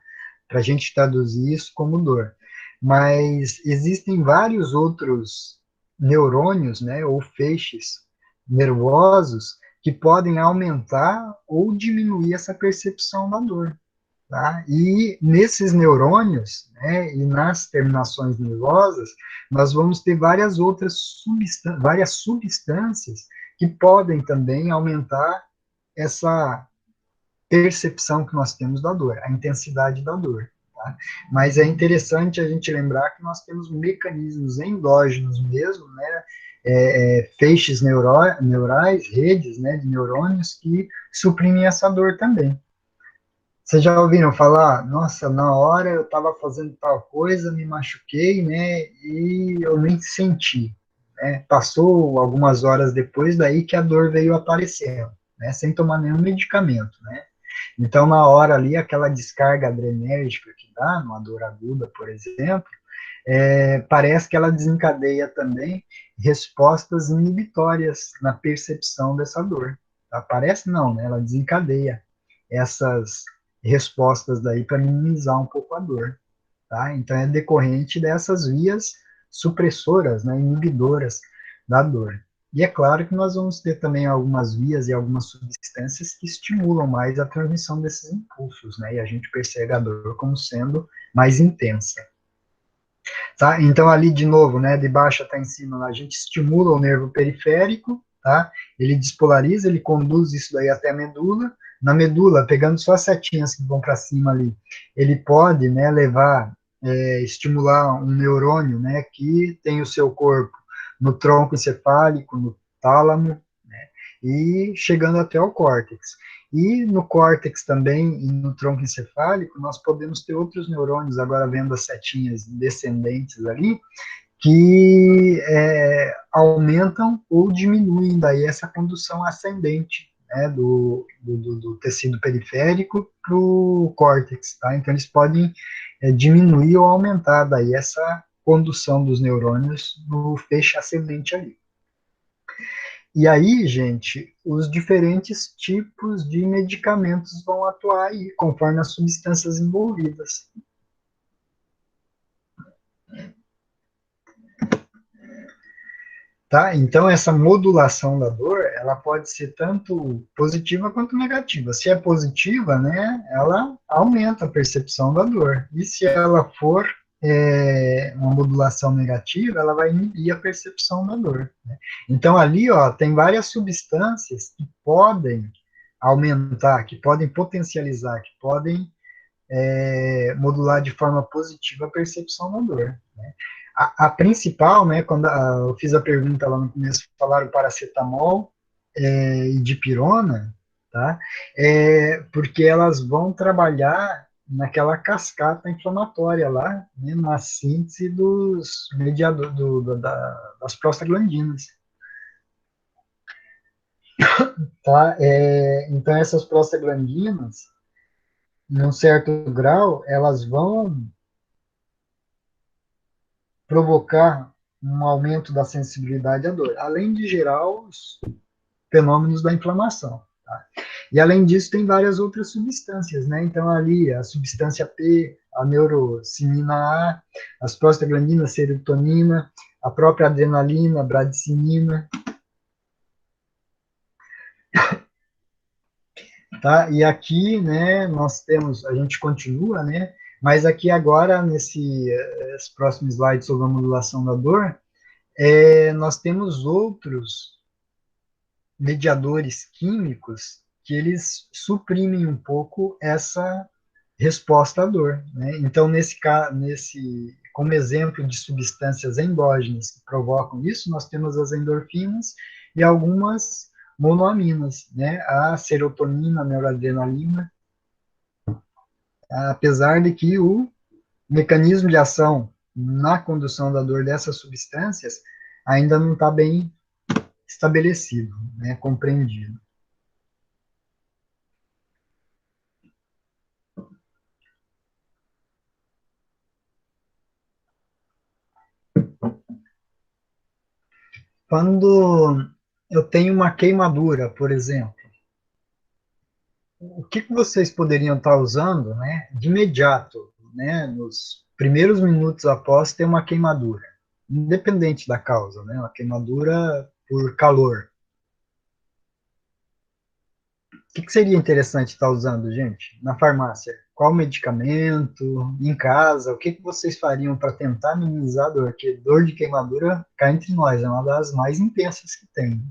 a gente traduzir isso como dor. Mas existem vários outros neurônios, né, ou feixes nervosos que podem aumentar ou diminuir essa percepção da dor. Tá? E nesses neurônios, né, e nas terminações nervosas, nós vamos ter várias substâncias que podem também aumentar essa percepção que nós temos da dor, a intensidade da dor. Tá? Mas é interessante a gente lembrar que nós temos mecanismos endógenos mesmo, né, feixes neurais, redes, né, de neurônios que suprimem essa dor também. Vocês já ouviram falar? Nossa, na hora eu estava fazendo tal coisa, me machuquei, né, e eu nem senti, né, passou algumas horas depois daí que a dor veio aparecendo, né, sem tomar nenhum medicamento, né. Então, na hora ali, aquela descarga adrenérgica que dá, numa dor aguda, por exemplo, parece que ela desencadeia também respostas inibitórias na percepção dessa dor. Tá? Parece não, né? Ela desencadeia essas respostas daí para minimizar um pouco a dor. Tá? Então, é decorrente dessas vias supressoras, né, inibidoras da dor. E é claro que nós vamos ter também algumas vias e algumas substâncias que estimulam mais a transmissão desses impulsos, né, e a gente percebe a dor como sendo mais intensa. Tá? Então, ali, de novo, né, de baixo até em cima, a gente estimula o nervo periférico, tá? Ele despolariza, ele conduz isso daí até a medula. Na medula, pegando só as setinhas que vão para cima ali, ele pode, né, estimular um neurônio, né, que tem o seu corpo no tronco encefálico, no tálamo, né, e chegando até o córtex. E no córtex também, e no tronco encefálico, nós podemos ter outros neurônios, agora vendo as setinhas descendentes ali, que aumentam ou diminuem daí essa condução ascendente, né, do tecido periférico para o córtex, tá? Então eles podem diminuir ou aumentar daí essa condução dos neurônios no feixe ascendente ali. E aí, gente, os diferentes tipos de medicamentos vão atuar aí, conforme as substâncias envolvidas. Tá? Então, essa modulação da dor, ela pode ser tanto positiva quanto negativa. Se é positiva, né, ela aumenta a percepção da dor. E se ela for uma modulação negativa, ela vai inibir a percepção da dor. Né? Então, ali, ó, tem várias substâncias que podem aumentar, que podem potencializar, que podem modular de forma positiva a percepção da dor. Né? A principal, né, quando eu fiz a pergunta lá no começo, falaram paracetamol e dipirona, tá? Porque elas vão trabalhar naquela cascata inflamatória lá, né, na síntese dos mediadores, das prostaglandinas. Tá? Então, essas prostaglandinas, num certo grau, elas vão provocar um aumento da sensibilidade à dor, além de gerar os fenômenos da inflamação. Tá? E além disso, tem várias outras substâncias, né? Então, ali, a substância P, a neurocimina A, as prostaglandinas, serotonina, a própria adrenalina, bradicinina. Tá? E aqui, né, nós temos, a gente continua, né? Mas aqui agora, nesse próximo slide sobre a modulação da dor, nós temos outros mediadores químicos que eles suprimem um pouco essa resposta à dor. Né? Então, como exemplo de substâncias endógenas que provocam isso, nós temos as endorfinas e algumas monoaminas, né? A serotonina, a noradrenalina, apesar de que o mecanismo de ação na condução da dor dessas substâncias ainda não está bem estabelecido, né, compreendido. Quando eu tenho uma queimadura, por exemplo, o que vocês poderiam estar usando, né, de imediato, né, nos primeiros minutos após ter uma queimadura, independente da causa, né, uma queimadura por calor. O que seria interessante estar usando, gente, na farmácia? Qual medicamento? Em casa? O que vocês fariam para tentar minimizar a dor? Porque dor de queimadura, cá entre nós, é uma das mais intensas que tem.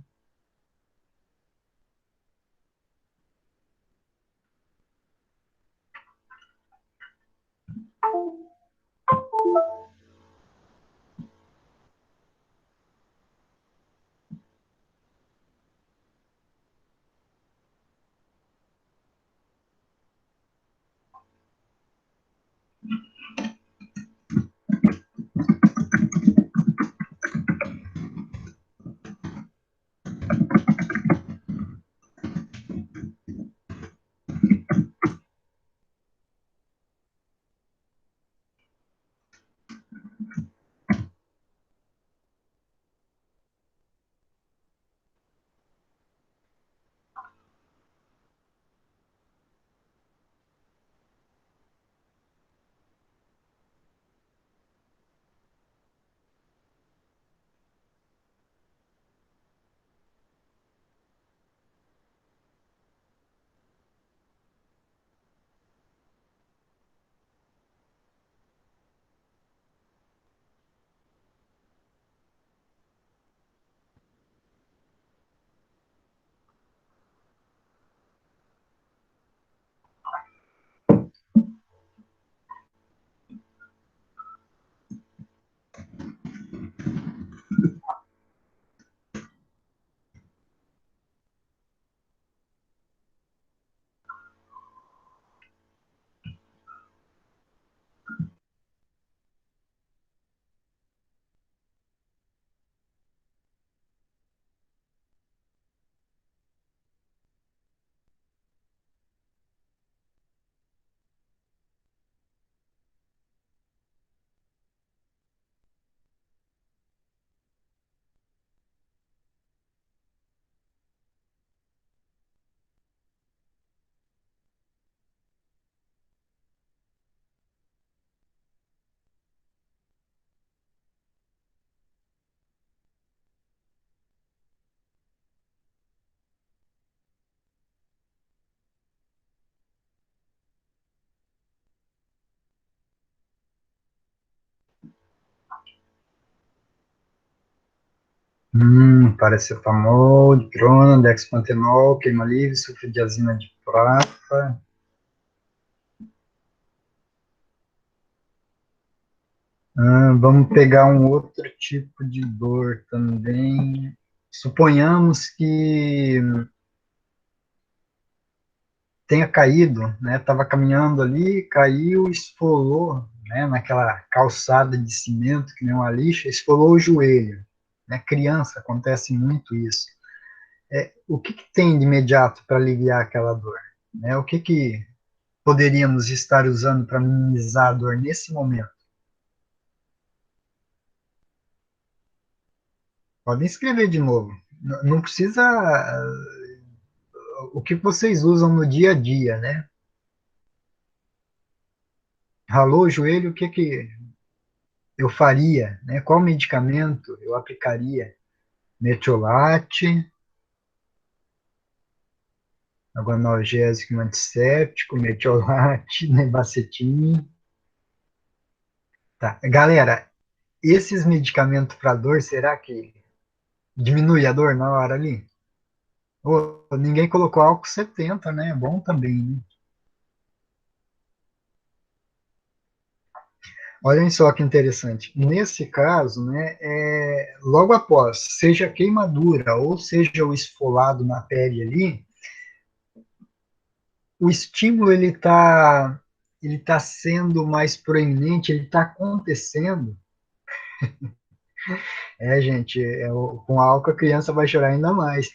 Paracetamol, dipirona, dexpantenol, queima-livre, sulfadiazina de prata. Vamos pegar um outro tipo de dor também. Suponhamos que tenha caído, né? Estava caminhando ali, caiu, esfolou, né? Naquela calçada de cimento, que nem uma lixa, esfolou o joelho. Né? Criança, acontece muito isso. O que tem de imediato para aliviar aquela dor? Né? O que poderíamos estar usando para minimizar a dor nesse momento? Podem escrever de novo. Não precisa. O que vocês usam no dia a dia, né? Ralou o joelho, o que eu faria? Né? Qual medicamento eu aplicaria? Metiolate, água analgésica, antisséptico, metiolate, nebacetim. Tá. Galera, esses medicamentos para dor, será que diminui a dor na hora ali? Ninguém colocou álcool 70, né? É bom também, né? Olhem só que interessante. Nesse caso, né, logo após, seja queimadura ou seja o esfolado na pele ali, o estímulo ele tá sendo mais proeminente, ele está acontecendo. Gente, com álcool a criança vai chorar ainda mais.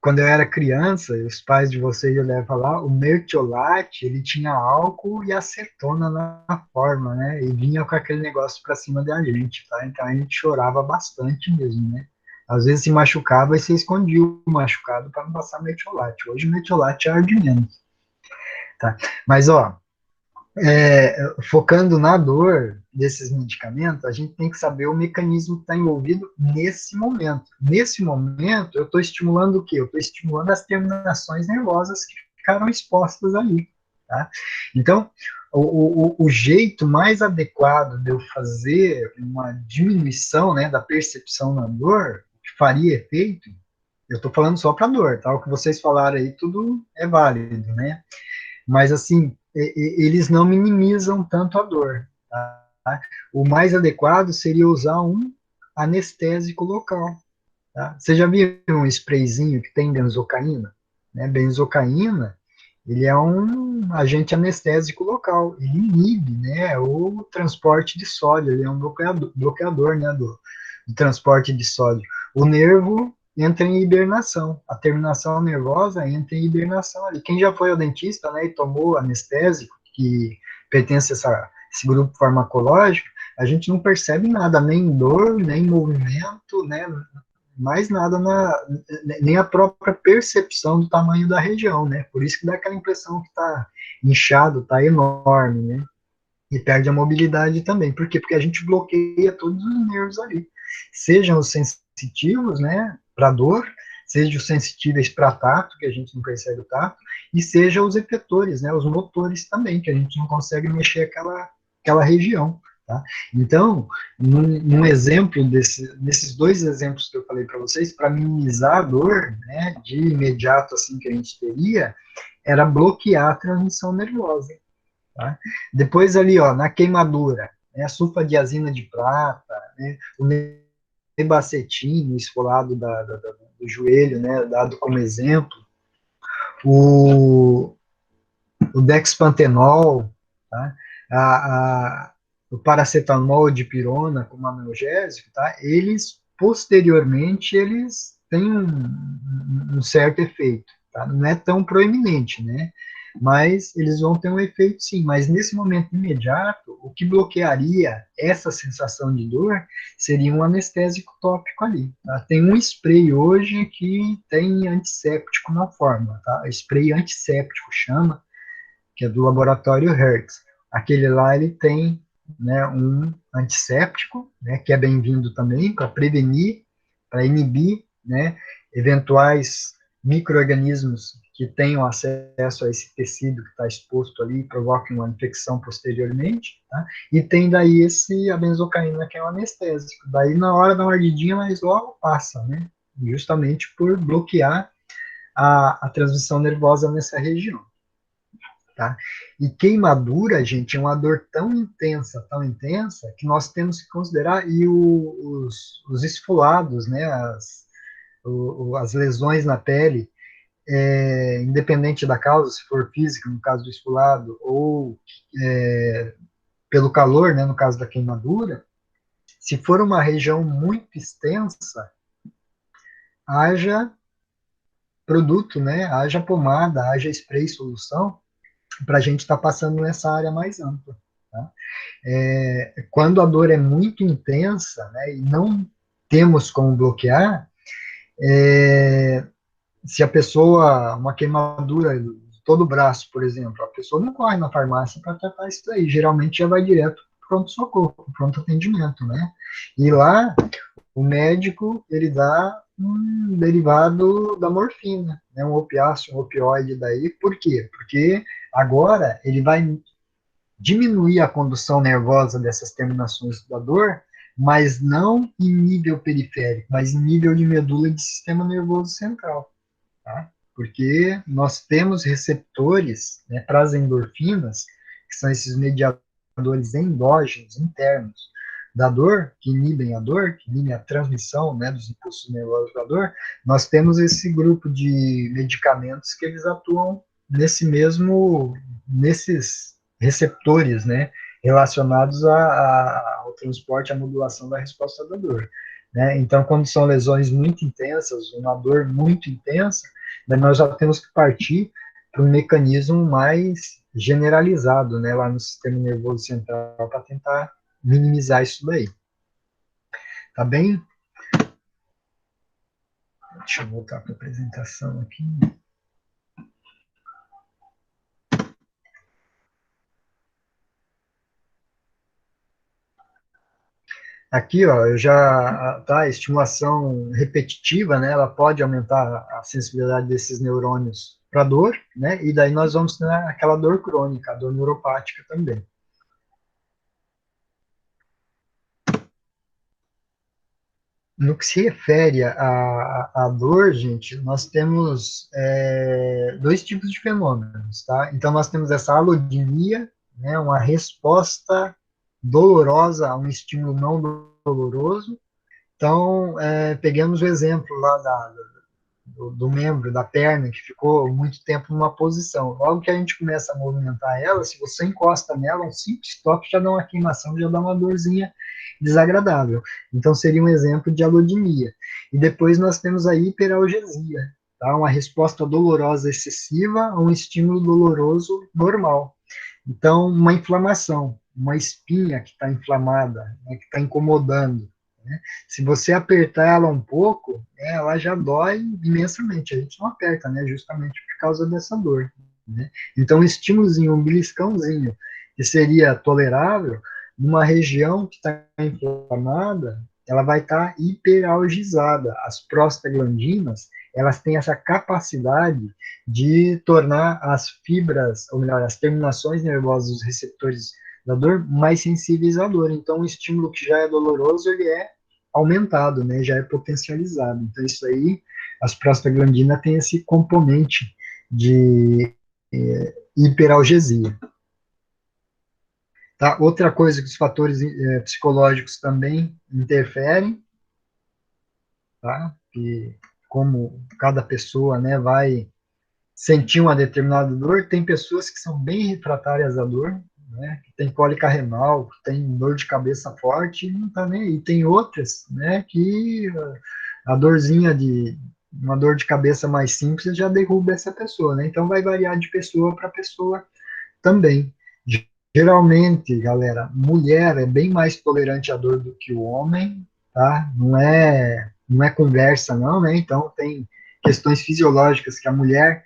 Quando eu era criança, os pais de vocês já devem falar, o mertiolate, ele tinha álcool e acetona na forma, né? E vinha com aquele negócio para cima da gente, tá? Então a gente chorava bastante mesmo, né? Às vezes se machucava e você escondia o machucado para não passar mertiolate. Hoje o mertiolate arde menos, tá? Mas, ó, focando na dor desses medicamentos, a gente tem que saber o mecanismo que está envolvido nesse momento. Nesse momento, eu estou estimulando o quê? Eu estou estimulando as terminações nervosas que ficaram expostas ali. Tá? Então, o jeito mais adequado de eu fazer uma diminuição, né, da percepção na dor, que faria efeito, eu estou falando só para dor, tá? O que vocês falaram aí, tudo é válido, né? Mas assim, eles não minimizam tanto a dor. Tá? O mais adequado seria usar um anestésico local. Tá? Você já viu um sprayzinho que tem benzocaína? Né? Benzocaína, ele é um agente anestésico local, ele inibe, né, o transporte de sódio, ele é um bloqueador, né, do transporte de sódio. O nervo entra em hibernação, a terminação nervosa entra em hibernação ali. Quem já foi ao dentista, né, e tomou anestésico, que pertence a esse grupo farmacológico, a gente não percebe nada, nem dor, nem movimento, né, mais nada nem a própria percepção do tamanho da região, né? Por isso que dá aquela impressão que está inchado, está enorme, né? E perde a mobilidade também. Por quê? Porque a gente bloqueia todos os nervos ali. Sejam os sensitivos, né, para dor, sejam os sensíveis para tato, que a gente não percebe o tato, e sejam os efetores, né, os motores também, que a gente não consegue mexer aquela região. Tá? Então, num exemplo desses dois exemplos que eu falei para vocês, para minimizar a dor, né, de imediato assim que a gente teria, era bloquear a transmissão nervosa. Tá? Depois ali, ó, na queimadura, né, a sulfadiazina de prata, né, o nebacetim, esfolado do joelho, né, dado como exemplo, o, o dexpantenol, tá? O paracetamol de pirona como analgésico, tá? Eles, posteriormente, eles têm um certo efeito, tá? Não é tão proeminente, né? Mas eles vão ter um efeito sim, mas nesse momento imediato, o que bloquearia essa sensação de dor seria um anestésico tópico ali, tá? Tem um spray hoje que tem antisséptico na forma, tá? Spray antisséptico chama, que é do laboratório Hertz. Aquele lá ele tem, né, um antisséptico, né, que é bem-vindo também para prevenir, para inibir, né, eventuais micro-organismos que tenham acesso a esse tecido que está exposto ali e provoquem uma infecção posteriormente, tá? E tem daí a benzocaína, que é um anestésico. Daí, na hora da mordidinha, mas logo passa, né? Justamente por bloquear a transmissão nervosa nessa região. Tá? E queimadura, gente, é uma dor tão intensa, que nós temos que considerar, e os esfolados, né, as lesões na pele, independente da causa, se for física, no caso do esfolado, ou pelo calor, né, no caso da queimadura, se for uma região muito extensa, haja produto, né, haja pomada, haja spray solução, para a gente estar passando nessa área mais ampla. Tá? Quando a dor é muito intensa, né, e não temos como bloquear, se a pessoa, uma queimadura de todo o braço, por exemplo, a pessoa não corre na farmácia para tratar isso aí, geralmente já vai direto para pronto-socorro, pronto atendimento, né? E lá, o médico, ele dá um derivado da morfina, né, um opiáceo, um opioide daí, por quê? Porque agora ele vai diminuir a condução nervosa dessas terminações da dor, mas não em nível periférico, mas em nível de medula de sistema nervoso central, tá? Porque nós temos receptores, né, para as endorfinas, que são esses mediadores endógenos, internos, da dor, que inibem a dor, que inibem a transmissão, né, dos impulsos nervosos da dor. Nós temos esse grupo de medicamentos que eles atuam nesses receptores, né, relacionados ao transporte, à modulação da resposta da dor. Né? Então, quando são lesões muito intensas, uma dor muito intensa, daí nós já temos que partir para um mecanismo mais generalizado, né, lá no sistema nervoso central, para tentar minimizar isso daí. Tá bem? Deixa eu voltar para a apresentação aqui. Aqui, ó, eu já, tá, estimulação repetitiva, né, ela pode aumentar a sensibilidade desses neurônios para dor, né, e daí nós vamos ter aquela dor crônica, a dor neuropática também. No que se refere à dor, gente, nós temos dois tipos de fenômenos, tá? Então, nós temos essa alodinia, né, uma resposta dolorosa a um estímulo não doloroso. Então, pegamos o exemplo lá do membro, da perna, que ficou muito tempo numa posição. Logo que a gente começa a movimentar ela, se você encosta nela, um simples toque já dá uma queimação, já dá uma dorzinha desagradável. Então, seria um exemplo de alodinia. E depois nós temos a hiperalgesia, tá? Uma resposta dolorosa excessiva a um estímulo doloroso normal. Então, uma inflamação, uma espinha que está inflamada, né, que está incomodando, né? Se você apertar ela um pouco, né, ela já dói imensamente. A gente não aperta, né, justamente por causa dessa dor. Né? Então, um estímulozinho, um beliscãozinho, que seria tolerável, numa região que está inflamada, ela vai estar hiperalgizada. As prostaglandinas, elas têm essa capacidade de tornar as fibras, ou melhor, as terminações nervosas dos receptores da dor mais sensíveis à dor. Então, o estímulo que já é doloroso, ele é aumentado, né, já é potencializado. Então, isso aí, as prostaglandinas têm esse componente de hiperalgesia. Tá? Outra coisa que os fatores psicológicos também interferem, tá? Que como cada pessoa, né, vai sentir uma determinada dor, tem pessoas que são bem refratárias à dor, né, que tem cólica renal, que tem dor de cabeça forte, e não tá nem aí. Tem outras, né, que a dorzinha de uma dor de cabeça mais simples já derruba essa pessoa, né? Então vai variar de pessoa para pessoa também. Geralmente, galera, mulher é bem mais tolerante à dor do que o homem, tá? Não é conversa não, né? Então tem questões fisiológicas que a mulher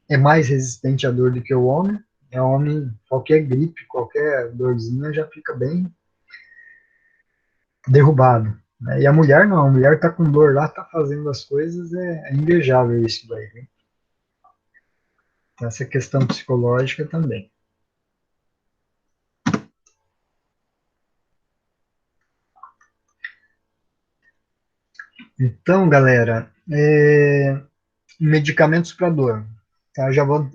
é mais resistente à dor do que o homem. O homem, qualquer gripe, qualquer dorzinha já fica bem derrubado. né? E a mulher não, a mulher tá com dor lá, tá fazendo as coisas, é invejável isso daí, né? Essa questão psicológica também. Então, galera, medicamentos para dor. Tá? Já vou,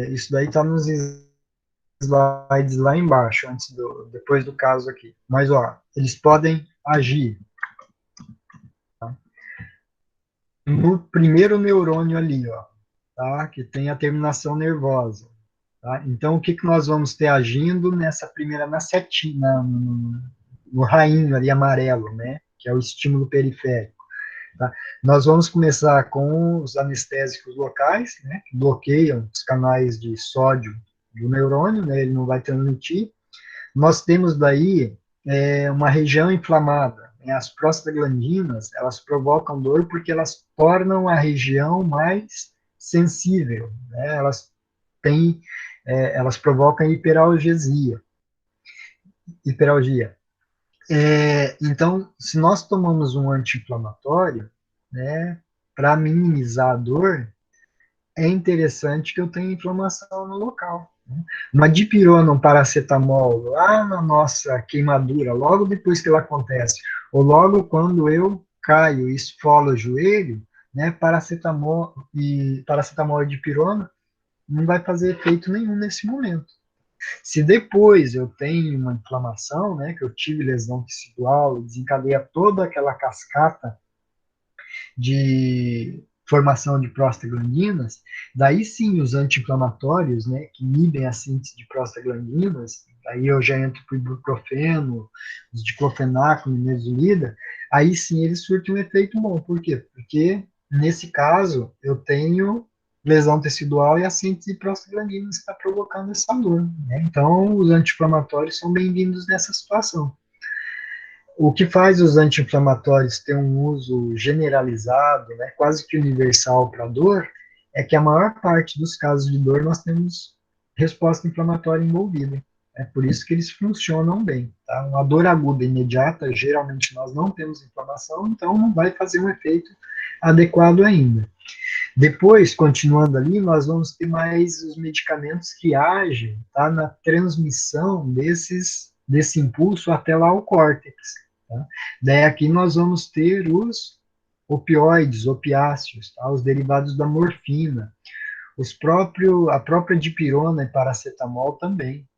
isso daí está nos slides lá embaixo, depois do caso aqui. Mas, ó, eles podem agir, tá? No primeiro neurônio ali, ó, tá? Que tem a terminação nervosa. Tá? Então, o que, que nós vamos ter agindo nessa primeira, na setinha, no rainho ali amarelo, né? Que é o estímulo periférico. Tá? Nós vamos começar com os anestésicos locais, né, que bloqueiam os canais de sódio do neurônio, né, ele não vai transmitir. Nós temos daí uma região inflamada, né, as prostaglandinas, elas provocam dor porque elas tornam a região mais sensível, né, elas provocam hiperalgia. Então, se nós tomamos um anti-inflamatório, né, para minimizar a dor, é interessante que eu tenha inflamação no local. Né? Uma dipirona, um paracetamol, lá na nossa queimadura, logo depois que ela acontece, ou logo quando eu caio e esfolo o joelho, né, paracetamol e dipirona não vai fazer efeito nenhum nesse momento. Se depois eu tenho uma inflamação, né, que eu tive lesão tecidual, desencadeia toda aquela cascata de formação de prostaglandinas, daí sim os anti-inflamatórios, né, que inibem a síntese de prostaglandinas, aí eu já entro para o ibuprofeno, os diclofenaco, nimesulida, aí sim eles surtem um efeito bom. Por quê? Porque nesse caso eu tenho lesão tecidual e a síntese de prostaglandinas que está provocando essa dor. Né? Então os anti-inflamatórios são bem-vindos nessa situação. O que faz os anti-inflamatórios ter um uso generalizado, né, quase que universal para dor, é que a maior parte dos casos de dor nós temos resposta inflamatória envolvida. É por isso que eles funcionam bem. Tá? Uma dor aguda imediata, geralmente nós não temos inflamação, então não vai fazer um efeito adequado ainda. Depois, continuando ali, nós vamos ter mais os medicamentos que agem, tá, na transmissão desse impulso até lá ao córtex. Tá? Daí aqui nós vamos ter os opioides, opiáceos, tá? Os derivados da morfina, a própria dipirona e paracetamol também.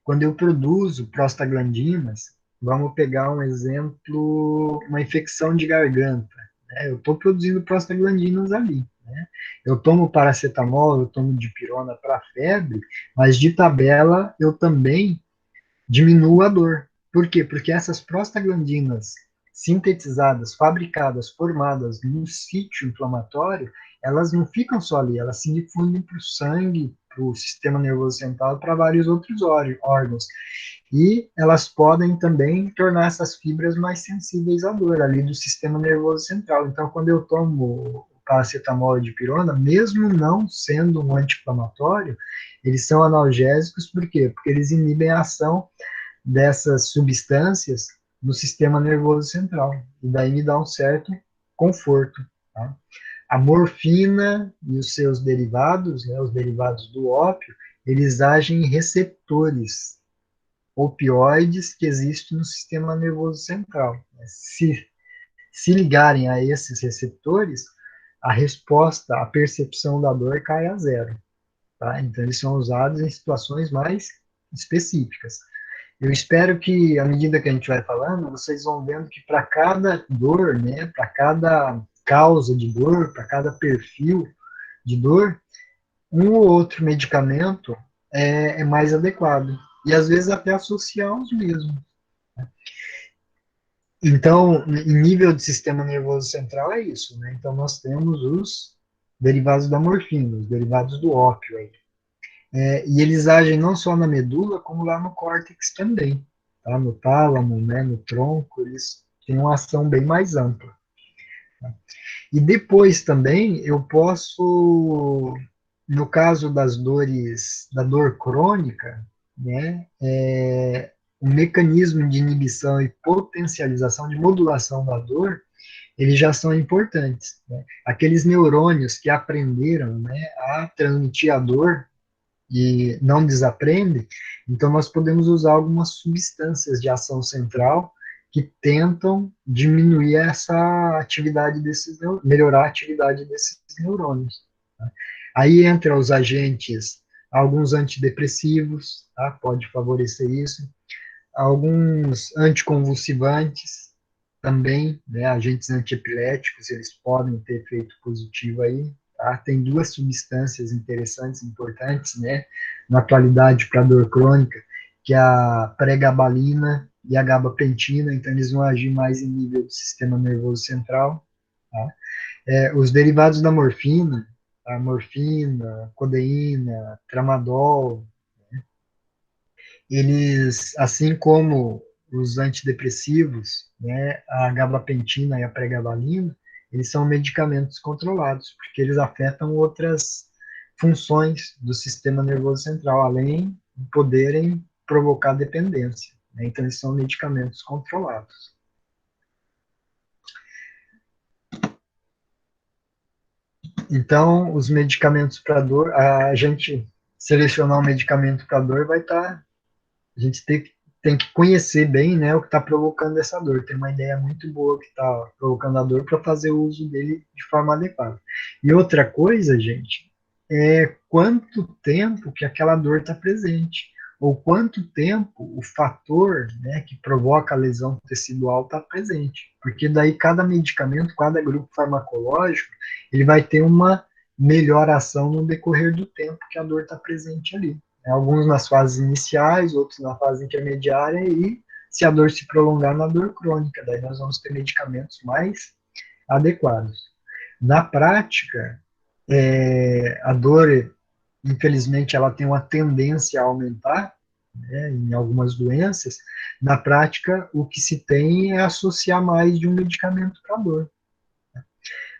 Quando eu produzo prostaglandinas, vamos pegar um exemplo, uma infecção de garganta, né? Eu estou produzindo prostaglandinas ali, né? Eu tomo paracetamol, eu tomo dipirona para febre, mas de tabela eu também diminuo a dor. Por quê? Porque essas prostaglandinas sintetizadas, fabricadas, formadas no sítio inflamatório, elas não ficam só ali, elas se difundem para o sangue, para o sistema nervoso central, para vários outros órgãos. E elas podem também tornar essas fibras mais sensíveis à dor ali do sistema nervoso central. Então, quando eu tomo paracetamol e dipirona, mesmo não sendo um anti-inflamatório, eles são analgésicos, por quê? Porque eles inibem a ação dessas substâncias no sistema nervoso central. E daí me dá um certo conforto. Tá? A morfina e os seus derivados, né, os derivados do ópio, eles agem em receptores opioides que existem no sistema nervoso central. Se ligarem a esses receptores, a resposta, a percepção da dor cai a zero. Tá? Então, eles são usados em situações mais específicas. Eu espero que, à medida que a gente vai falando, vocês vão vendo que para cada dor, né, para cada causa de dor, para cada perfil de dor, um ou outro medicamento é mais adequado. E às vezes até associar os mesmos. Então, em nível de sistema nervoso central é isso, né? Então nós temos os derivados da morfina, os derivados do ópio aí. E eles agem não só na medula, como lá no córtex também, tá? No tálamo, né, no tronco, eles têm uma ação bem mais ampla. Tá? E depois também eu posso, no caso das dores, da dor crônica, né, o mecanismo de inibição e potencialização de modulação da dor, eles já são importantes, né? Aqueles neurônios que aprenderam, né, a transmitir a dor e não desaprendem, então nós podemos usar algumas substâncias de ação central que tentam diminuir essa atividade melhorar a atividade desses neurônios. Tá? Aí entra os agentes, alguns antidepressivos, tá? Pode favorecer isso, alguns anticonvulsivantes também, né, agentes antiepiléticos, eles podem ter efeito positivo aí, tá? Tem duas substâncias interessantes, importantes, né, na atualidade para dor crônica, que é a pregabalina e a gabapentina, então eles vão agir mais em nível do sistema nervoso central, tá? Os derivados da morfina, a morfina, codeína, tramadol, eles, assim como os antidepressivos, né, a gabapentina e a pregabalina, eles são medicamentos controlados, porque eles afetam outras funções do sistema nervoso central, além de poderem provocar dependência, né? Então, eles são medicamentos controlados. Então, os medicamentos para dor, a gente selecionar um medicamento para dor vai estar, a gente tem que conhecer bem, né, o que está provocando essa dor, ter uma ideia muito boa que está provocando a dor para fazer o uso dele de forma adequada. E outra coisa, gente, é quanto tempo que aquela dor está presente, ou quanto tempo o fator, né, que provoca a lesão tecidual está presente, porque daí cada medicamento, cada grupo farmacológico, ele vai ter uma melhor ação no decorrer do tempo que a dor está presente ali. Alguns nas fases iniciais, outros na fase intermediária, e se a dor se prolongar na dor crônica, daí nós vamos ter medicamentos mais adequados. Na prática, a dor, infelizmente, ela tem uma tendência a aumentar, né, em algumas doenças. Na prática, o que se tem é associar mais de um medicamento para a dor.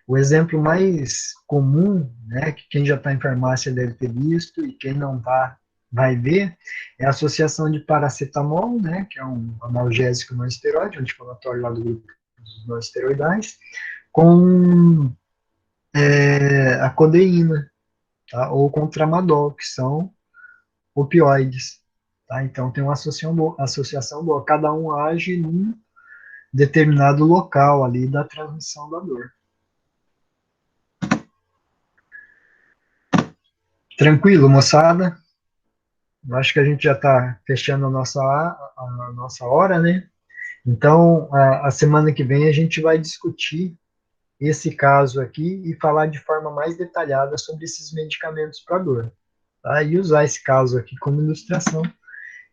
O exemplo mais comum, né, que quem já está em farmácia deve ter visto, e quem não está vai ver, é a associação de paracetamol, né, que é um analgésico não esteroide, um anti-inflamatório lá do grupo dos não esteroidais, com a codeína, tá, ou com tramadol, que são opioides. Tá? Então tem uma associação boa, cada um age num determinado local ali da transmissão da dor. Tranquilo, moçada? Eu acho que a gente já está fechando a nossa hora, né? Então, a semana que vem a gente vai discutir esse caso aqui e falar de forma mais detalhada sobre esses medicamentos para dor. Tá? E usar esse caso aqui como ilustração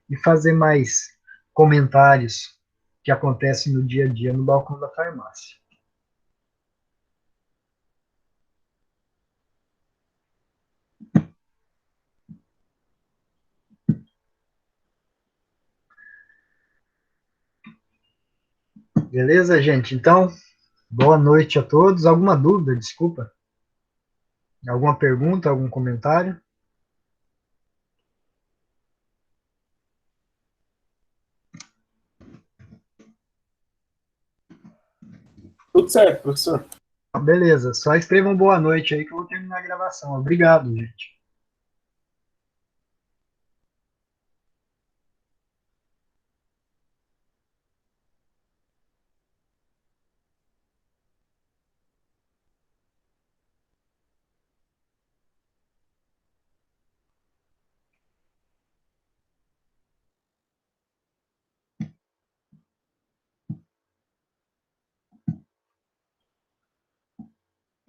e fazer mais comentários que acontecem no dia a dia no balcão da farmácia. Beleza, gente? Então, boa noite a todos. Alguma dúvida? Desculpa. Alguma pergunta, algum comentário? Tudo certo, professor. Beleza, só escrevam boa noite aí que eu vou terminar a gravação. Obrigado, gente.